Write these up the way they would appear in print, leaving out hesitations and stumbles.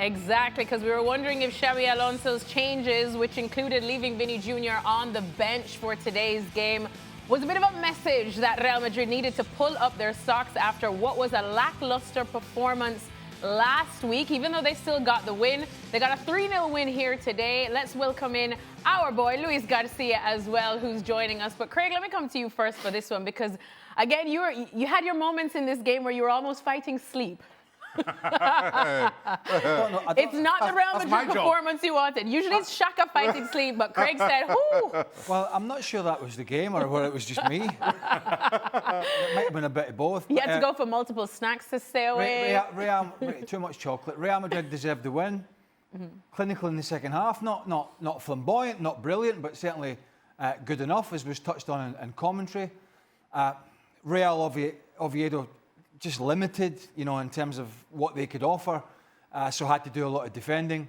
Exactly, because we were wondering if Xabi Alonso's changes, which included leaving Vini Jr. on the bench for today's game, was a bit of a message that Real Madrid needed to pull up their socks after what was a lackluster performance last week. Even though they still got the win, they got a 3-0 win here today. Let's welcome in our boy, Luis Garcia, as well, who's joining us. But Craig, let me come to you first for this one, because, again, you had your moments in this game where you were almost fighting sleep. It's not the Real Madrid performance you wanted. Usually it's Shaka fighting sleep, but Craig said, whoo! Well, I'm not sure that was the game or whether it was just me. It might have been a bit of both. You had to go for multiple snacks to stay away. Too much chocolate. Real Madrid deserved the win. Clinical in the second half. Not flamboyant, not brilliant, but certainly good enough, as was touched on in commentary. Real Oviedo just limited, in terms of what they could offer, so had to do a lot of defending.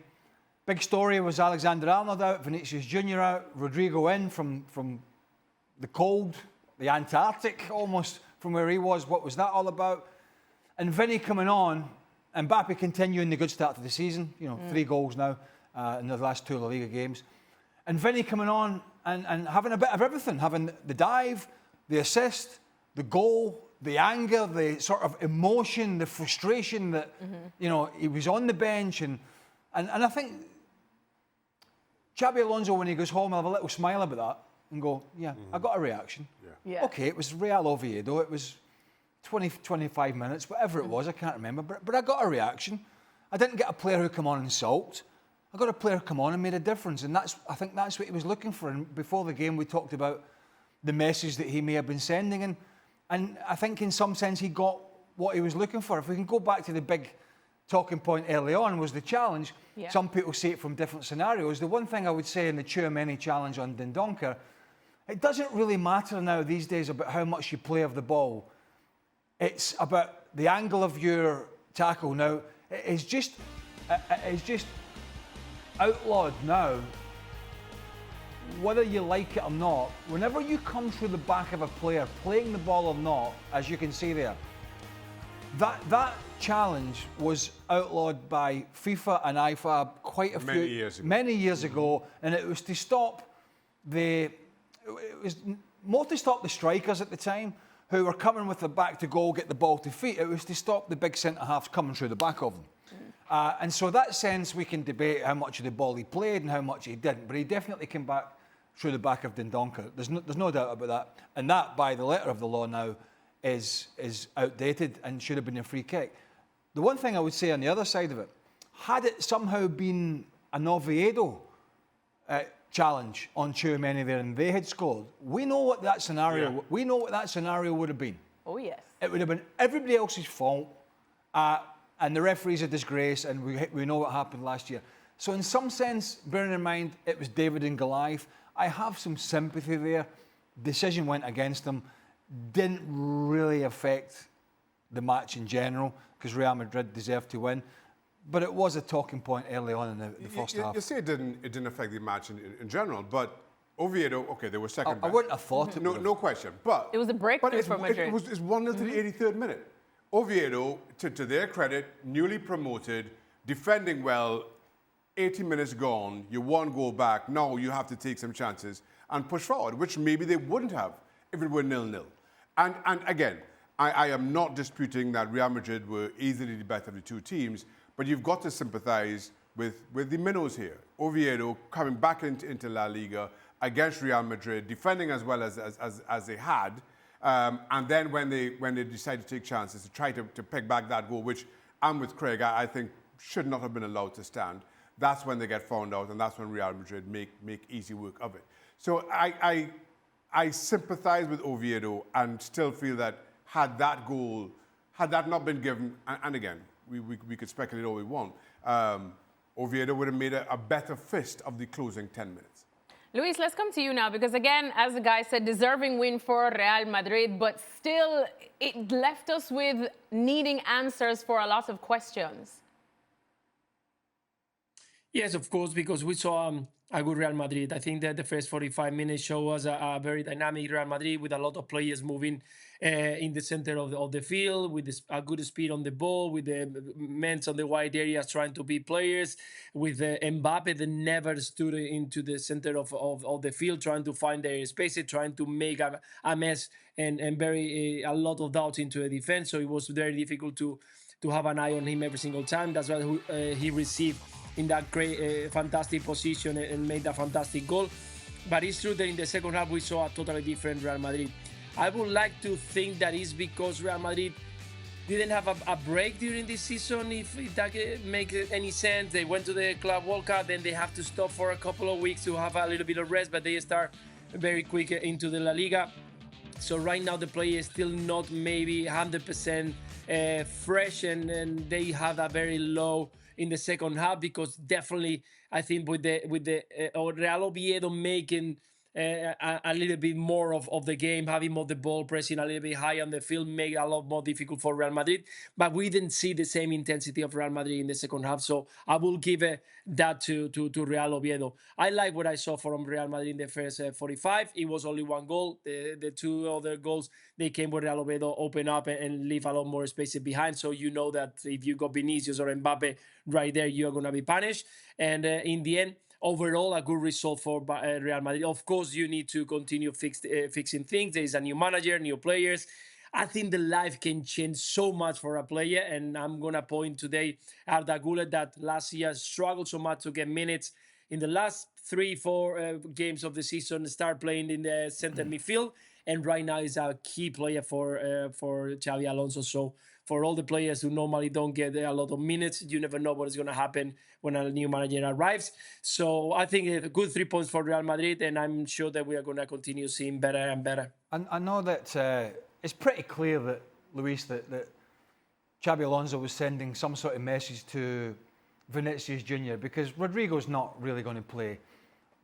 Big story was Alexander-Arnold out, Vinícius Jr out, Rodrigo in from the cold, the Antarctic almost, from where he was. What was that all about? And Vinny coming on, and Mbappe continuing the good start to the season, 3 goals now in the last 2 LaLiga games. And Vinny coming on and having a bit of everything, having the dive, the assist, the goal, the anger, the sort of emotion, the frustration that, he was on the bench. And I think Xabi Alonso, when he goes home, will have a little smile about that and go, I got a reaction. Yeah. Okay, it was Real Oviedo. It was 20, 25 minutes, whatever it was, I can't remember. But I got a reaction. I didn't get a player who come on and sulked. I got a player who come on and made a difference. And I think that's what he was looking for. And before the game, we talked about the message that he may have been sending. And I think in some sense he got what he was looking for. If we can go back to the big talking point early on, was the challenge. Yeah. Some people see it from different scenarios. The one thing I would say in the Tchouaméni challenge on Dendoncker, it doesn't really matter now these days about how much you play of the ball. It's about the angle of your tackle. Now, it's just outlawed now, whether you like it or not. Whenever you come through the back of a player, playing the ball or not, as you can see there, that challenge was outlawed by FIFA and IFAB many years ago, and it was to stop it was more to stop the strikers at the time who were coming with the back to goal, get the ball to feet. It was to stop the big centre halves coming through the back of them. And so that sense, we can debate how much of the ball he played and how much he didn't, but he definitely came back through the back of Dendoncker. There's no doubt about that. And that, by the letter of the law now, is outdated and should have been a free kick. The one thing I would say on the other side of it, had it somehow been an Oviedo challenge on Tchouaméni there and they had scored, we know what that scenario would have been. Oh yes. It would have been everybody else's fault. And the referee's a disgrace, and we know what happened last year. So in some sense, bearing in mind it was David and Goliath, I have some sympathy there. Decision went against them. Didn't really affect the match in general, because Real Madrid deserved to win. But it was a talking point early on in the first half. You say it didn't affect the match in general, but Oviedo, okay, they were second best. I wouldn't have thought it. No question. But it was a breakthrough for Madrid. It's 1-0 to the 83rd minute. Oviedo, to their credit, newly promoted, defending well, 80 minutes gone, you're 1 goal back, now you have to take some chances and push forward, which maybe they wouldn't have if it were 0-0. And again, I am not disputing that Real Madrid were easily the better of the two teams, but you've got to sympathise with the minnows here. Oviedo coming back into La Liga against Real Madrid, defending as well as they had, and then when they decide to take chances to try to pick back that goal, which I'm with Craig, I think should not have been allowed to stand. That's when they get found out, and that's when Real Madrid make easy work of it. So I sympathise with Oviedo and still feel that had that not been given, and again, we could speculate all we want, Oviedo would have made a better fist of the closing 10 minutes. Luis, let's come to you now, because again, as the guy said, deserving win for Real Madrid, but still it left us with needing answers for a lot of questions. Yes, of course, because we saw a good Real Madrid. I think that the first 45 minutes show us a very dynamic Real Madrid with a lot of players moving in the center of the field, with a good speed on the ball, with the men on the wide areas trying to be players, with Mbappe that never stood into the center of the field, trying to find their spaces, trying to make a mess and very a lot of doubt into the defense. So it was very difficult to have an eye on him every single time. That's why he received in that great, fantastic position and made a fantastic goal. But it's true that in the second half we saw a totally different Real Madrid. I would like to think that it's because Real Madrid didn't have a break during this season, if that makes any sense. They went to the Club World Cup, then they have to stop for a couple of weeks to have a little bit of rest, but they start very quick into the LaLiga. So right now the player is still not maybe 100% fresh, and they have a very low in the second half, because definitely I think with the Real Oviedo making a little bit more of the game, having more the ball, pressing a little bit high on the field, make it a lot more difficult for Real Madrid. But we didn't see the same intensity of Real Madrid in the second half. So I will give that to Real Oviedo. I like what I saw from Real Madrid in the first 45. It was only one goal. The two other goals, they came with Real Oviedo open up and leave a lot more space behind. So you know that if you got Vinícius or Mbappe right there, you're going to be punished. And in the end, overall, a good result for Real Madrid. Of course, you need to continue fixing things. There is a new manager, new players. I think the life can change so much for a player. And I'm going to point today Arda Güler, that last year struggled so much to get minutes. In the last 3-4 games of the season, start playing in the center midfield. And right now is a key player for Xabi Alonso. So for all the players who normally don't get a lot of minutes, you never know what is going to happen when a new manager arrives. So I think a good 3 points for Real Madrid, and I'm sure that we are going to continue seeing better and better. And I know that it's pretty clear that, Luis, that Xabi Alonso was sending some sort of message to Vinícius Jr, because Rodrigo's not really going to play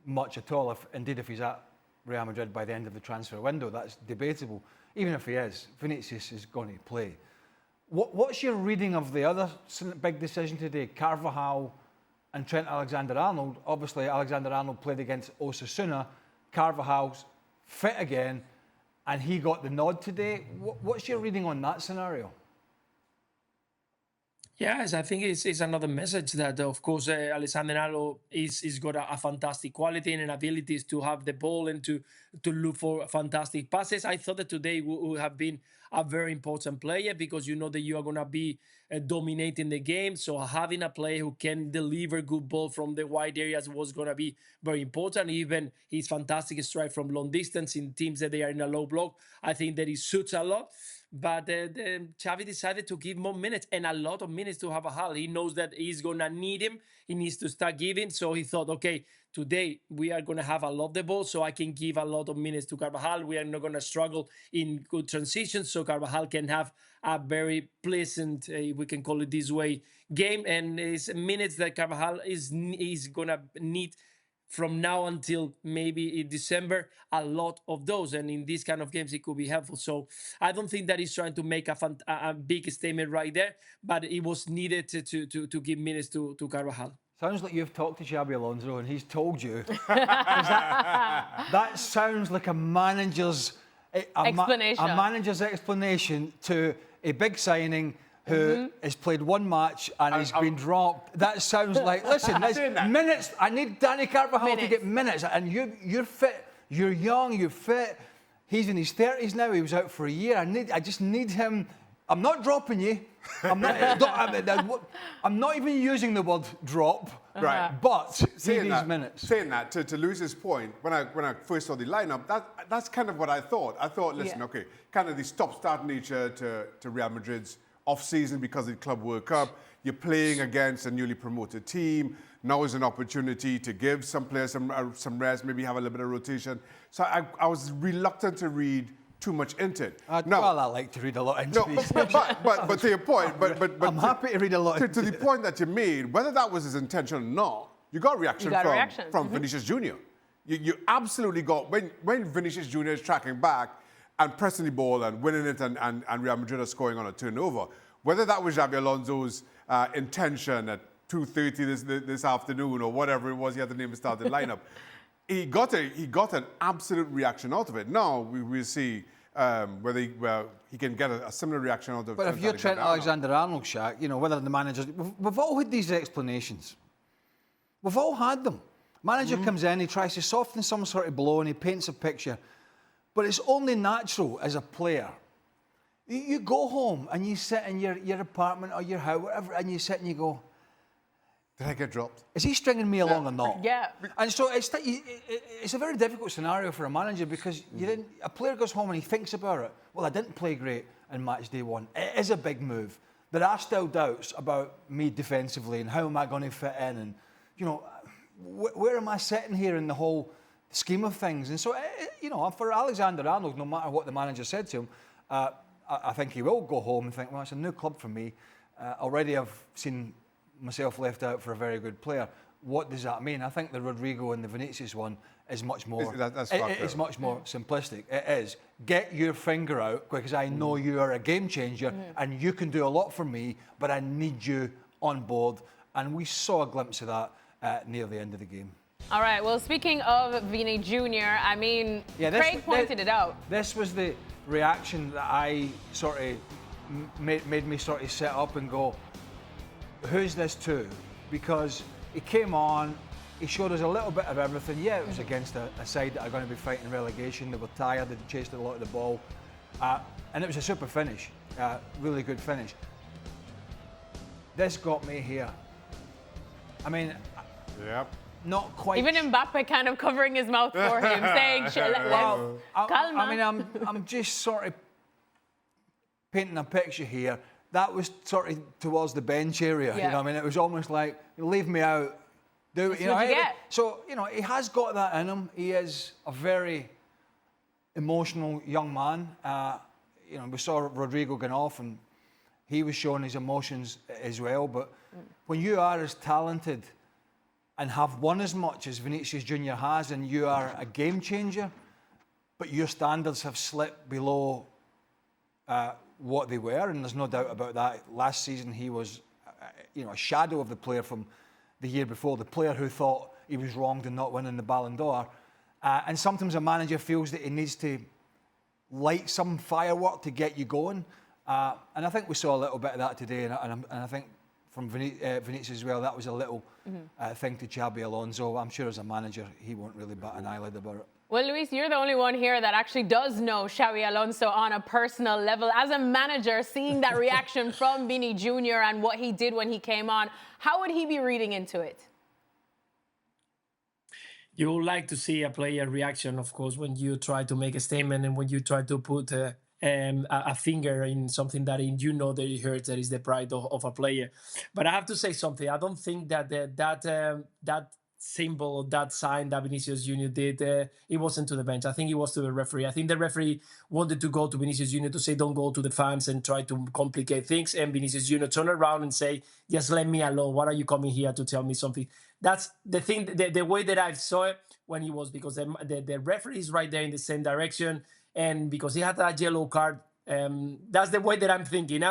much at all, if he's at Real Madrid by the end of the transfer window. That's debatable. Even if he is, Vinícius is going to play. What's your reading of the other big decision today? Carvajal and Trent Alexander-Arnold. Obviously, Alexander-Arnold played against Osasuna. Carvajal's fit again, and he got the nod today. What's your reading on that scenario? Yes, I think it's another message that, of course, Alexander-Arnold is got a fantastic quality and abilities to have the ball and to look for fantastic passes. I thought that today would have been a very important player, because you know that you are going to be dominating the game. So having a player who can deliver good ball from the wide areas was going to be very important. Even his fantastic strike from long distance in teams that they are in a low block, I think that it suits a lot. But Xavi decided to give more minutes, and a lot of minutes to Carvajal. He knows that he's going to need him. He needs to start giving. So he thought, okay, today we are going to have a lot of the ball, so I can give a lot of minutes to Carvajal. We are not going to struggle in good transitions, so Carvajal can have a very pleasant, we can call it this way, game. And it's minutes that Carvajal is going to need from now until maybe in December, a lot of those. And in these kind of games, it could be helpful. So I don't think that he's trying to make a big statement right there, but it was needed to give minutes to Carvajal. Sounds like you've talked to Xabi Alonso and he's told you. that sounds like a manager's explanation. A manager's explanation to a big signing who has played one match and has been dropped. That sounds like, listen, there's minutes. I need Danny Carvajal to get minutes. And you're fit, you're young, you're fit. He's in his 30s now. He was out for a year. I just need him. I'm not dropping you. I'm not even using the word drop. Right. But saying these minutes. Saying that, to Luis's point, when I first saw the lineup, that's kind of what I thought. I thought, listen, okay, kind of the stop-start nature to Real Madrid's off-season because of the Club World Cup. You're playing against a newly promoted team. Now is an opportunity to give some players some rest, maybe have a little bit of rotation. So I was reluctant to read too much into it. Well, I like to read a lot into these. But to your point, but I'm happy to read a lot. To the point that you made, whether that was his intention or not, you got a reaction from Vinicius Jr. You absolutely got, when Vinicius Jr. is tracking back and pressing the ball and winning it and Real Madrid are scoring on a turnover, whether that was Xabi Alonso's intention at 2:30 this afternoon or whatever it was. He had to name the starting lineup. He got an absolute reaction out of it. Now we will see whether he can get a similar reaction out of. But if you're Trent Alexander-Arnold, Shaq, you know, whether the managers, we've all had these explanations. We've all had them. Manager comes in, he tries to soften some sort of blow and he paints a picture. But it's only natural as a player. You go home and you sit in your apartment or your house, whatever, and you sit and you go, did I get dropped? is he stringing me along or not? Yeah. And so it's a very difficult scenario for a manager because a player goes home and he thinks about it. Well, I didn't play great in match day 1. It is a big move. There are still doubts about me defensively and how am I going to fit in and, you know, where am I sitting here in the whole scheme of things? And so, you know, for Alexander-Arnold, no matter what the manager said to him, I think he will go home and think, well, it's a new club for me. Already I've seen myself left out for a very good player. What does that mean? I think the Rodrigo and the Vinícius one is much more. It's much more simplistic. It is get your finger out because I know you are a game changer and you can do a lot for me, but I need you on board. And we saw a glimpse of that near the end of the game. All right. Well, speaking of Vini Jr., I mean, Craig pointed it out. This was the reaction that I sort of made me sort of sit up and go, who's this to? Because he came on, he showed us a little bit of everything. Yeah, it was against a side that are going to be fighting relegation. They were tired, they chased a lot of the ball. And it was a super finish, really good finish. This got me here. I mean, not quite. Even Mbappe kind of covering his mouth for him, saying, calma. I mean, I'm just sort of painting a picture here. That was sort of towards the bench area. Yeah. You know, I mean, it was almost like, leave me out. Do it. You know, so, you know, he has got that in him. He is a very emotional young man. You know, we saw Rodrigo going off and he was showing his emotions as well. But when you are as talented and have won as much as Vinicius Jr has, and you are a game changer, but your standards have slipped below what they were, and there's no doubt about that. Last season he was, you know, a shadow of the player from the year before, the player who thought he was wronged in not winning the Ballon d'Or. And sometimes a manager feels that he needs to light some firework to get you going. And I think we saw a little bit of that today, and I think from Vinicius as well, that was a little thing to Xabi Alonso. I'm sure as a manager, he won't really bat an eyelid about it. Well, Luis, you're the only one here that actually does know Xabi Alonso on a personal level. As a manager, seeing that reaction from Vini Jr. and what he did when he came on, how would he be reading into it? You would like to see a player reaction, of course, when you try to make a statement and when you try to put a finger in something that you know that it hurts, that is the pride of a player. But I have to say something. I don't think that that symbol, that sign that Vinicius Jr did, it wasn't to the bench. I think it was to the referee. I think the referee wanted to go to Vinicius Jr to say, don't go to the fans and try to complicate things. And Vinicius Jr turned around and say, just let me alone. What are you coming here to tell me something? That's the thing, the way that I saw it when he was, because the referee is right there in the same direction. And because he had that yellow card, that's the way that I'm thinking.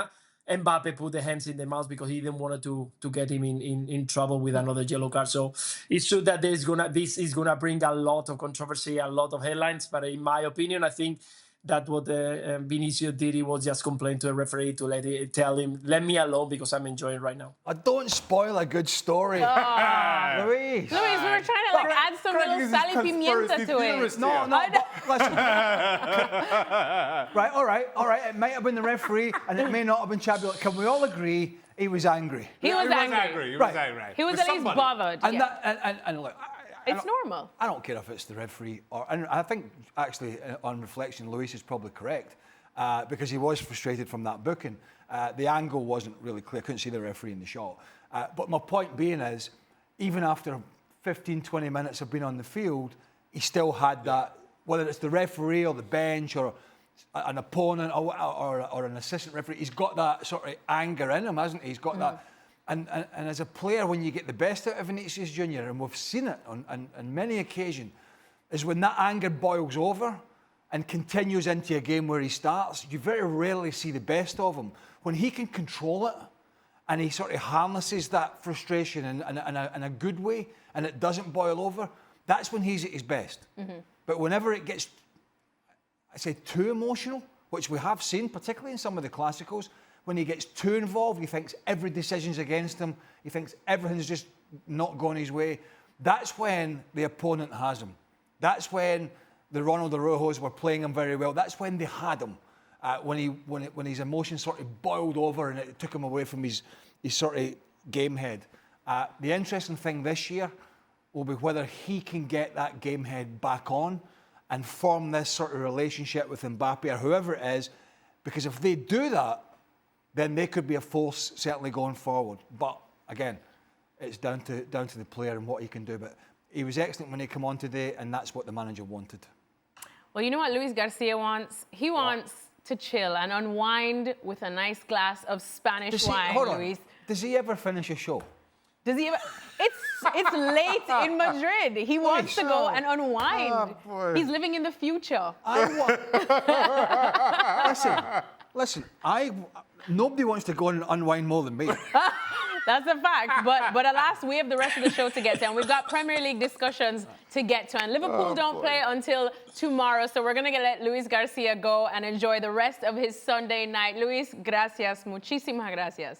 Mbappe put the hands in the mouth because he didn't want to get him in trouble with another yellow card. So it's true that this is gonna bring a lot of controversy, a lot of headlines. But in my opinion, I think that what Vinicius did, he was just complain to the referee to tell him, let me alone because I'm enjoying right now. Don't spoil a good story. Luis. Luis, we were trying to add some little sal y pimienta to it. No, but listen. Right, all right. It might have been the referee and it may not have been Xabi. Can we all agree he was angry? He was angry. He was angry. He was at least bothered. And look, it's normal. I don't care if it's the referee and I think actually on reflection, Luis is probably correct because he was frustrated from that booking. The angle wasn't really clear. Couldn't see the referee in the shot. But my point being is, even after 15, 20 minutes of being on the field, he still had that, whether it's the referee or the bench or an opponent or an assistant referee, he's got that sort of anger in him, hasn't he? He's got that. And as a player, when you get the best out of Vinicius Jr., and we've seen it on many occasions, is when that anger boils over and continues into a game where he starts, you very rarely see the best of him. When he can control it and he sort of harnesses that frustration in a good way, and it doesn't boil over, that's when he's at his best. But whenever it gets, I say, too emotional, which we have seen, particularly in some of the Clásicos, when he gets too involved, he thinks every decision's against him, he thinks everything's just not going his way, that's when the opponent has him. That's when the Ronald Araujo's were playing him very well. That's when they had him. When his emotions sort of boiled over and it took him away from his sort of game head. The interesting thing this year will be whether he can get that game head back on and form this sort of relationship with Mbappe or whoever it is, because if they do that, then they could be a force certainly going forward. But again, it's down to the player and what he can do. But he was excellent when he came on today, and that's what the manager wanted. Well, you know what Luis Garcia wants? He wants to chill and unwind with a nice glass of Spanish wine, Luis. Does he ever finish a show? Does he ever? It's late in Madrid. He wants to go and unwind. He's living in the future. Listen. Nobody wants to go and unwind more than me. That's a fact. But alas, we have the rest of the show to get to. And we've got Premier League discussions to get to. And Liverpool don't play until tomorrow. So we're going to let Luis Garcia go and enjoy the rest of his Sunday night. Luis, gracias. Muchísimas gracias.